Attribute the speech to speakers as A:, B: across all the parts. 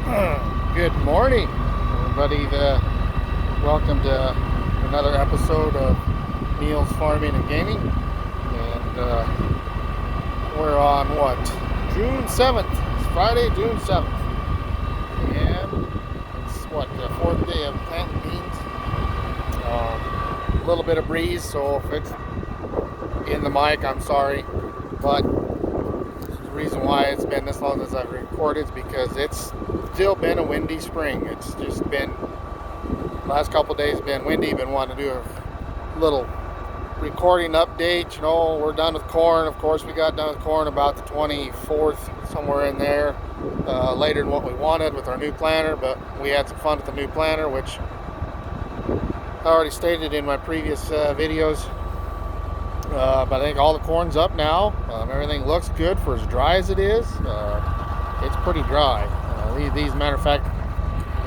A: Good morning, everybody. Welcome to another episode of Neals Farming and Gaming. And we're on what? June 7th. It's Friday, June 7th. And it's what? The fourth day of planting beans. A little bit of breeze, so if it's in the mic, I'm sorry. But the reason why it's been this long as I've recorded is because it's still been a windy spring. It's just been, last couple of days been windy. Been wanting to do a little recording update. You know, we're done with corn. Of course, we got done with corn about the 24th, somewhere in there, later than what we wanted with our new planter, but we had some fun with the new planter, which I already stated in my previous videos. But I think all the corn's up now. Everything looks good for as dry as it is. It's pretty dry. These, matter of fact,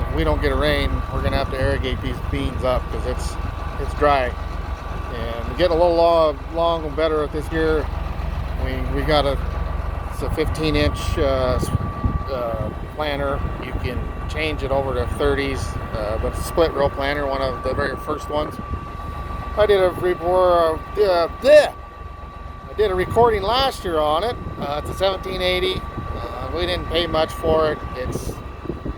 A: if we don't get a rain, we're gonna have to irrigate these beans up because it's dry. And we're getting a little long and better at this year. We got it's a 15-inch planter. You can change it over to 30s, but it's a split row planter, one of the very first ones. I did a recording last year on it. It's a 1780. We didn't pay much for it. It's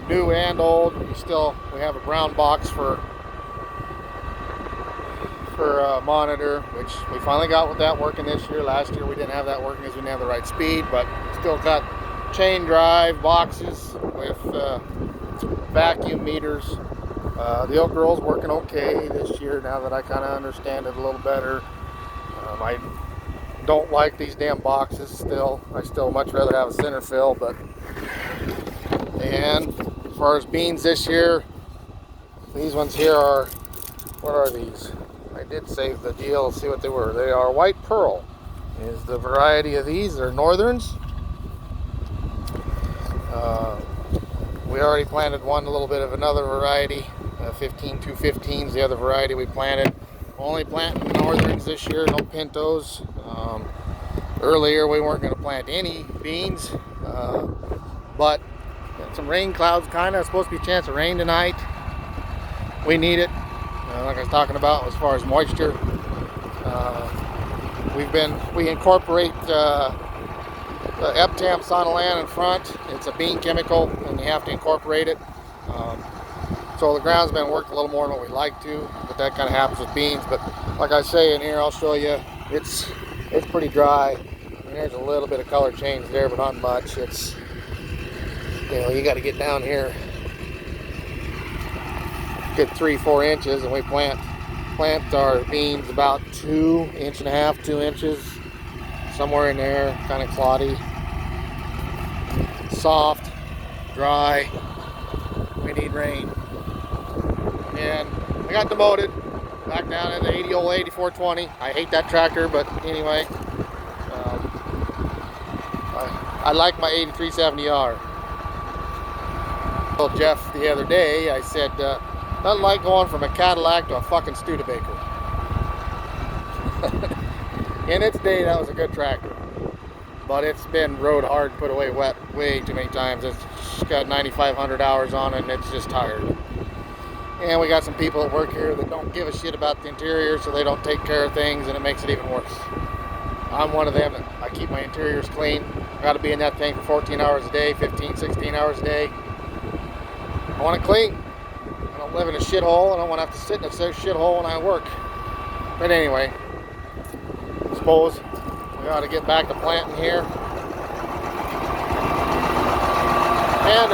A: new and old. We have a brown box for monitor, which we finally got with that working this year. Last year we didn't have that working because we didn't have the right speed, but still got chain drive boxes with vacuum meters. The Oak Girl's working okay this year now that I kind of understand it a little better. I don't like these damn boxes still. I still much rather have a center fill. And as far as beans this year, these ones here are, what are these? I did save the deal. Let's see what they were. They are White Pearl is the variety of these. They're Northerns. We already planted one, a little bit of another variety, 215s, the other variety we planted. Only planting Northerns this year, no Pintos. Earlier we weren't going to plant any beans, but some rain clouds, kind of supposed to be a chance of rain tonight. We need it, like I was talking about as far as moisture. We incorporate Eptam Sonalan in front. It's a bean chemical and you have to incorporate it. So the ground's been worked a little more than what we like to, but that kind of happens with beans. But like I say in here, I'll show you, it's pretty dry. I mean, there's a little bit of color change there, but not much. It's, you got to get down here, get 3-4 inches, and we plant our beans about 2.5 inches, 2 inches, somewhere in there, kind of cloddy, soft, dry. We need rain. And I got demoted back down in the old 8420. I hate that tractor, but anyway, I like my 8370R. I told Jeff the other day, I said, nothing like going from a Cadillac to a fucking Studebaker. In its day, that was a good tractor, but it's been rode hard, put away wet way too many times. It's got 9,500 hours on it, and it's just tired. And we got some people that work here that don't give a shit about the interior, so they don't take care of things, and it makes it even worse. I'm one of them. I keep my interiors clean. I got to be in that thing for 14 hours a day, 15, 16 hours a day. I want it clean. I don't live in a shithole. I don't want to have to sit in a shithole when I work. But anyway, I suppose we ought to get back to planting here. And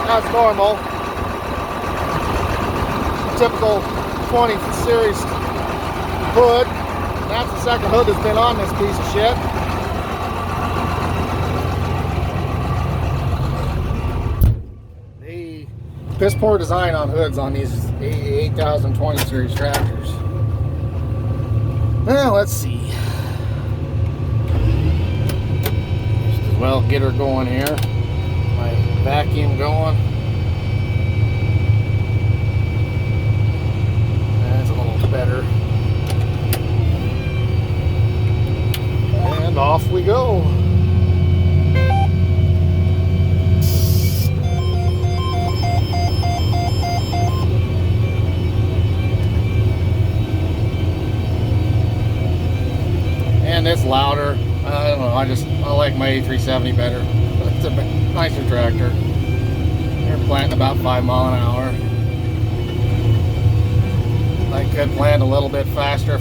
A: as normal, typical 20 series hood. That's the second hood that's been on this piece of shit. The piss poor design on hoods on these 8020 series tractors. Well, let's see. Just as well get her going here. My vacuum going. That's a little better. And off we go. my A370 better. It's a nicer tractor. They're planting about 5 miles an hour. I could plant a little bit faster,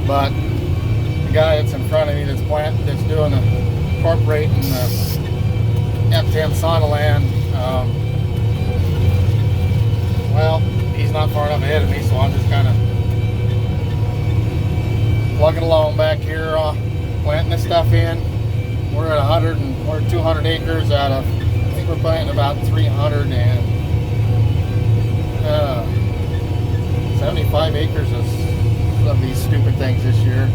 A: but the guy that's in front of me that's doing the incorporating the F10 Sonaland, well, he's not far enough ahead of me, so I'm just kind of plugging along back here, planting this stuff in. We're at 200 acres out of, I think we're planting about 375 acres of these stupid things this year.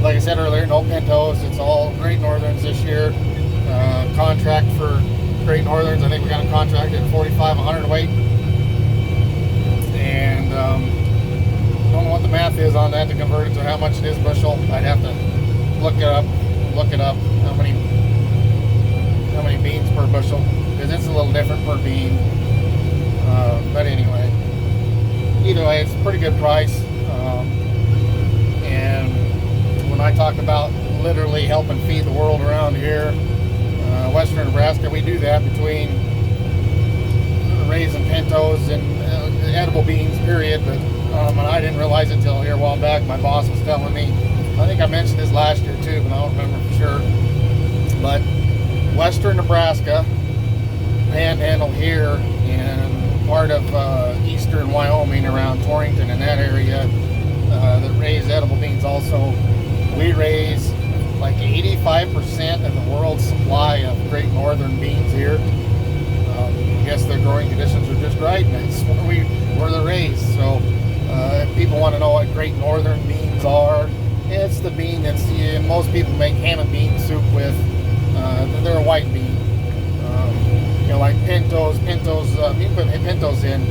A: Like I said earlier, no pintos. It's all Great Northerns this year. Contract for Great Northerns, I think we got a contract at 4,500 weight. And don't know what the math is on that to convert it to how much it is bushel. I'd have to look it up how many beans per bushel, because it's a little different per bean. But anyway, either way, it's a pretty good price. And when I talk about literally helping feed the world around here, western Nebraska, we do that between raising pintos and edible beans, period. But and I didn't realize it until here a while back. My boss was telling me, I think I mentioned this last year too, but I don't remember for sure. But western Nebraska, panhandle here, and part of eastern Wyoming around Torrington and that area that raise edible beans also. We raise like 85% of the world's supply of Great Northern beans here. I guess their growing conditions are just right, and that's where they're raised. So if people want to know what Great Northern beans are, it's the bean that's most people make ham and bean soup with. They're a white bean. Like pintos. You can put pintos in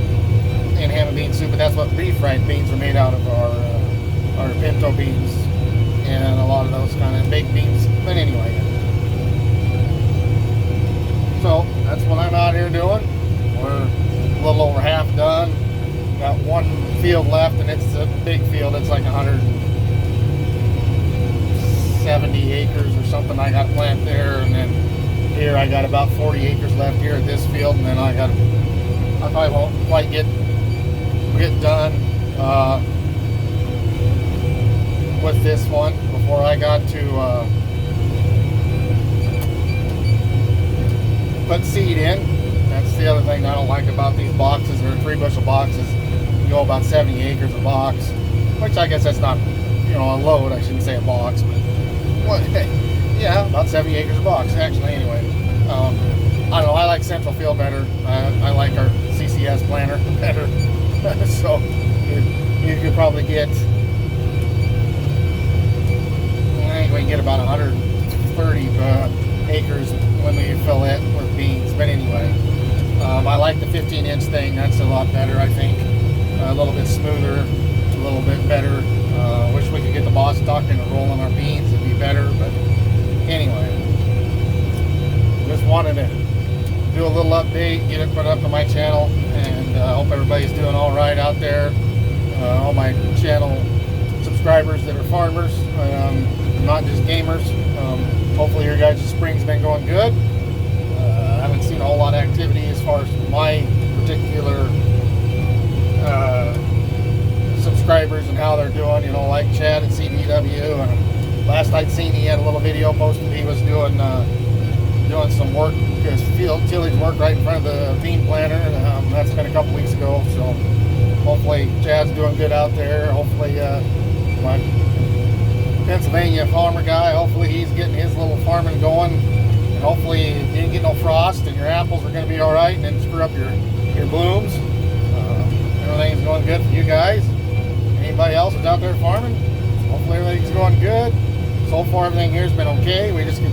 A: ham and bean soup, but that's what refried beans are made out of, our pinto beans and a lot of those kind of baked beans. But anyway, so that's what I'm out here doing. We're a little over half done. Got one field left, and it's a big field. It's like 170 acres or something I got to plant there, and then here I got about 40 acres left here at this field, and then I probably won't quite get done with this one before I got to put seed in. That's the other thing I don't like about these boxes. They're 3 bushel boxes. You go about 70 acres a box, which I guess that's not, a load. I shouldn't say a box, but yeah, about 70 acres a box actually. Anyway, I don't know. I like Central Field better. I like our CCS planter better. So you could probably get, I think we can get about 130 acres when we fill it with beans. But anyway, I like the 15-inch thing. That's a lot better, I think. A little bit smoother, a little bit better. Wish we could get the boss talking and rolling our beans. It'd be better. But anyway, just wanted to do a little update, get it put up to my channel, and hope everybody's doing all right out there. All my channel subscribers that are farmers, not just gamers. Hopefully your guys' spring's been going good. I haven't seen a whole lot of activity as far as my particular subscribers and how they're doing, like Chad at CDW. And last I'd seen, he had a little video posted. He was doing some work, his tillage work right in front of the bean planter. That's been a couple weeks ago, so hopefully Chad's doing good out there. Hopefully my Pennsylvania farmer guy, hopefully he's getting his little farming going, and hopefully you didn't get no frost and your apples are going to be all right and then screw up your blooms. Everything's going good for you guys. Anybody else that's out there farming, hopefully everything's going good. So far everything here's been okay. We just could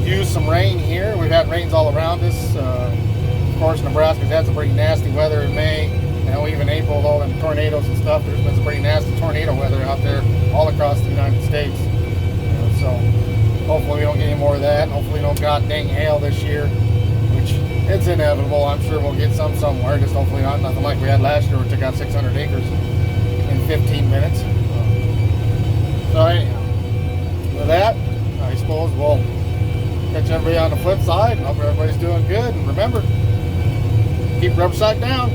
A: use some rain here. We've had rains all around us. Of course, Nebraska's had some pretty nasty weather in May. Now even April, though, and tornadoes and stuff. There's been some pretty nasty tornado weather out there all across the United States. So hopefully we don't get any more of that. Hopefully no god dang hail this year, which it's inevitable. I'm sure we'll get some somewhere. Just hopefully not nothing like we had last year, where it took out 600 acres in 15 minutes. So anyhow, with that, I suppose we'll flip side, I hope everybody's doing good. And remember, keep rubber side down.